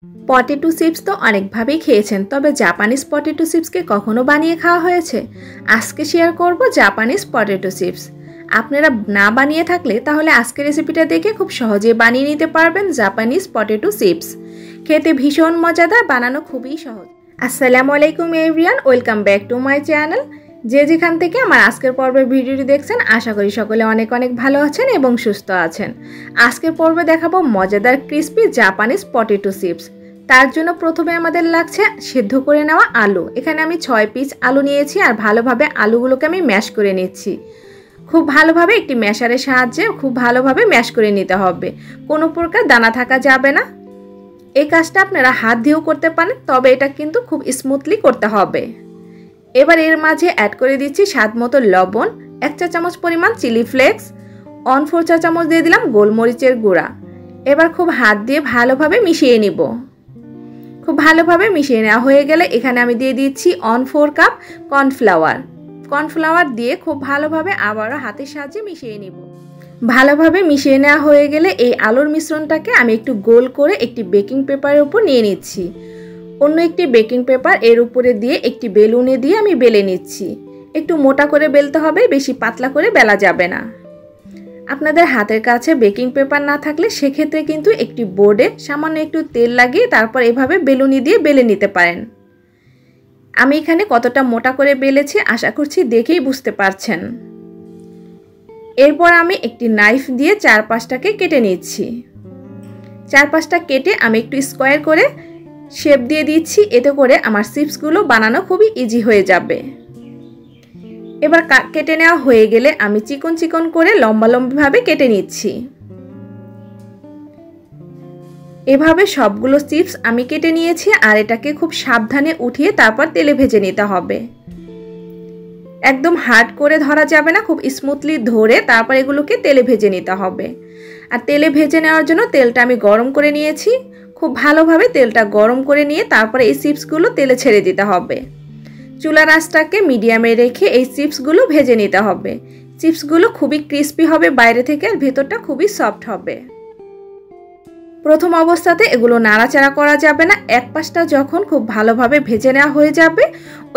Potato chips তো অনেকভাবেই খেয়েছেন, তবে জাপানিজ পটেটো চিপসকে কখনো বানিয়ে খাওয়া হয়েছে? আজকে শেয়ার করব জাপানিজ পটেটো চিপস। আপনারা না বানিয়ে থাকলে তাহলে আজকের রেসিপিটা দেখে খুব সহজে বানিয়ে নিতে পারবেন জাপানিজ পটেটো চিপস। খেতে ভীষণ মজাদার, বানানো খুবই সহজ। আসসালামু আলাইকুম everyone, welcome back to my channel. যে যেখান থেকে আমার আজকের পর্বের ভিডিওটি দেখছেন, আশা করি সকলে অনেক অনেক ভালো আছেন এবং সুস্থ আছেন। আজকের পর্বে দেখাবো মজাদার ক্রিস্পি জাপানিজ পটেটো চিপস। তার জন্য প্রথমে আমাদের লাগছে সেদ্ধ করে নেওয়া আলু। এখানে আমি 6 পিস আলু নিয়েছি আর ভালোভাবে আলুগুলোকে আমি ম্যাশ করে নিচ্ছি। খুব ভালোভাবে একটি ম্যাশারের সাহায্যে খুব ভালোভাবে ম্যাশ করে নিতে হবে, কোনো প্রকার দানা থাকা যাবে না। এই কাজটা আপনারা হাত দিয়েও করতে পারেন, তবে এটা কিন্তু খুব স্মুথলি করতে হবে। এবার এর মাঝে অ্যাড করে দিচ্ছি স্বাদ মতো লবণ, 1 চা চামচ পরিমাণ চিলি ফ্লেক্স, 1/4 চা চামচ দিয়ে দিলাম গোলমরিচের গুঁড়া। এবার খুব হাত দিয়ে ভালোভাবে মিশিয়ে নিব। খুব ভালোভাবে মিশিয়ে নেওয়া হয়ে গেলে এখানে আমি দিয়ে দিচ্ছি 1/4 কাপ কর্নফ্লাওয়ার দিয়ে খুব ভালোভাবে আবারও হাতের সাহায্যে মিশিয়ে নিব। ভালোভাবে মিশিয়ে নেওয়া হয়ে গেলে এই আলুর মিশ্রণটাকে আমি একটু গোল করে একটি বেকিং পেপারের উপর নিয়ে নিচ্ছি। অন্য একটি বেকিং পেপার এর উপরে দিয়ে একটি বেলুনে দিয়ে আমি বেলে নিচ্ছি। একটু মোটা করে বেলতে হবে, বেশি পাতলা করে বেলা যাবে না। আপনাদের হাতের কাছে বেকিং পেপার না থাকলে সেক্ষেত্রে কিন্তু একটি বোর্ডে সামান্য একটু তেল লাগিয়ে তারপর এভাবে বেলুনি দিয়ে বেলে নিতে পারেন। আমি এখানে কতটা মোটা করে বেলেছি আশা করছি দেখেই বুঝতে পারছেন। এরপর আমি একটি নাইফ দিয়ে চারপাশটাকে কেটে নিচ্ছি। চারপাশটা কেটে আমি একটু স্কোয়ার করে শেপ দিয়ে দিচ্ছি, এতে করে আমার চিপসগুলো বানানো খুবই ইজি হয়ে যাবে। এবার কেটে নেওয়া হয়ে গেলে আমি চিকন চিকন করে লম্বা লম্বিভাবে কেটে নিচ্ছি। এভাবে সবগুলো চিপস আমি কেটে নিয়েছি আর এটাকে খুব সাবধানে উঠিয়ে তারপর তেলে ভেজে নিতে হবে। একদম হার্ড করে ধরা যাবে না, খুব স্মুথলি ধরে তারপর এগুলোকে তেলে ভেজে নিতে হবে। আর তেলে ভেজে নেওয়ার জন্য তেলটা আমি গরম করে নিয়েছি। খুব ভালোভাবে তেলটা গরম করে নিয়ে তারপরে এই চিপসগুলো তেলে ছেড়ে দিতে হবে। চুলার আঁচটাকে মিডিয়ামে রেখে এই চিপসগুলো ভেজে নিতে হবে। চিপসগুলো খুবই ক্রিস্পি হবে বাইরে থেকে আর ভেতরটা খুবই সফট হবে। প্রথম অবস্থাতে এগুলো নাড়াচাড়া করা যাবে না। এক পাশটা যখন খুব ভালোভাবে ভেজে নেওয়া হয়ে যাবে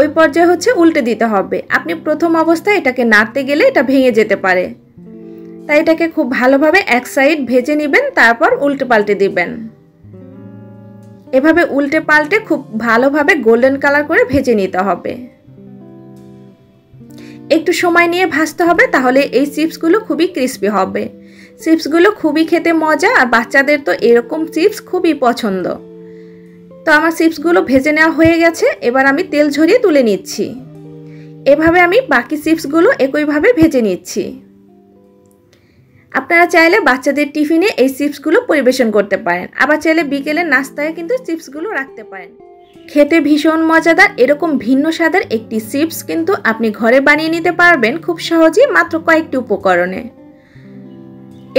ওই পর্যায়ে উল্টে দিতে হবে। আপনি প্রথম অবস্থায় এটাকে নাড়তে গেলে এটা ভেঙে যেতে পারে, তাই এটাকে খুব ভালোভাবে এক সাইড ভেজে নেবেন, তারপর উল্টে পাল্টে দিবেন। এভাবে উল্টে পাল্টে খুব ভালোভাবে গোল্ডেন কালার করে ভেজে নিতে হবে। একটু সময় নিয়ে ভাজতে হবে, তাহলে এই চিপসগুলো খুবই ক্রিস্পি হবে। চিপসগুলো খুবই খেতে মজা আর বাচ্চাদের তো এরকম চিপস খুবই পছন্দ। তো আমার চিপসগুলো ভেজে নেওয়া হয়ে গেছে, এবার আমি তেল ঝরিয়ে তুলে নিচ্ছি। এভাবে আমি বাকি চিপসগুলো একইভাবে ভেজে নিচ্ছি। আপনারা চাইলে বাচ্চাদের টিফিনে এই চিপসগুলো পরিবেশন করতে পারেন, আবার চাইলে বিকেলের নাস্তায় কিন্তু চিপসগুলো রাখতে পারেন। খেতে ভীষণ মজাদার এরকম ভিন্ন স্বাদের একটি চিপস কিন্তু আপনি ঘরে বানিয়ে নিতে পারবেন খুব সহজেই, মাত্র কয়েকটি উপকরণে।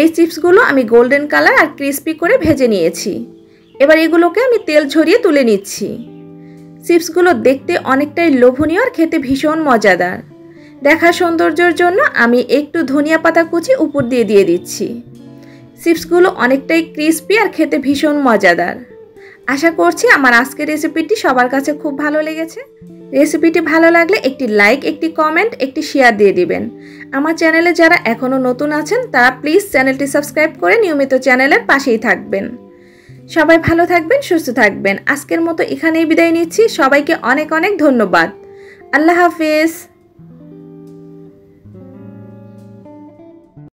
এই চিপসগুলো আমি গোল্ডেন কালার আর ক্রিস্পি করে ভেজে নিয়েছি। এবার এগুলোকে আমি তেল ঝরিয়ে তুলে নিচ্ছি। চিপসগুলো দেখতে অনেকটাই লোভনীয় আর খেতে ভীষণ মজাদার। দেখার সৌন্দর্যের জন্য আমি একটু ধনিয়া পাতা কুচি উপর দিয়ে দিচ্ছি। চিপসগুলো অনেকটাই ক্রিস্পি আর খেতে ভীষণ মজাদার। আশা করছি আমার আজকের রেসিপিটি সবার কাছে খুব ভালো লেগেছে। রেসিপিটি ভালো লাগলে একটি লাইক, একটি কমেন্ট, একটি শেয়ার দিয়ে দিবেন। আমার চ্যানেলে যারা এখনও নতুন আছেন তারা প্লিজ চ্যানেলটি সাবস্ক্রাইব করে নিয়মিত চ্যানেলের পাশেই থাকবেন। সবাই ভালো থাকবেন, সুস্থ থাকবেন। আজকের মতো এখানেই বিদায় নিচ্ছি। সবাইকে অনেক অনেক ধন্যবাদ। আল্লাহ হাফেজ।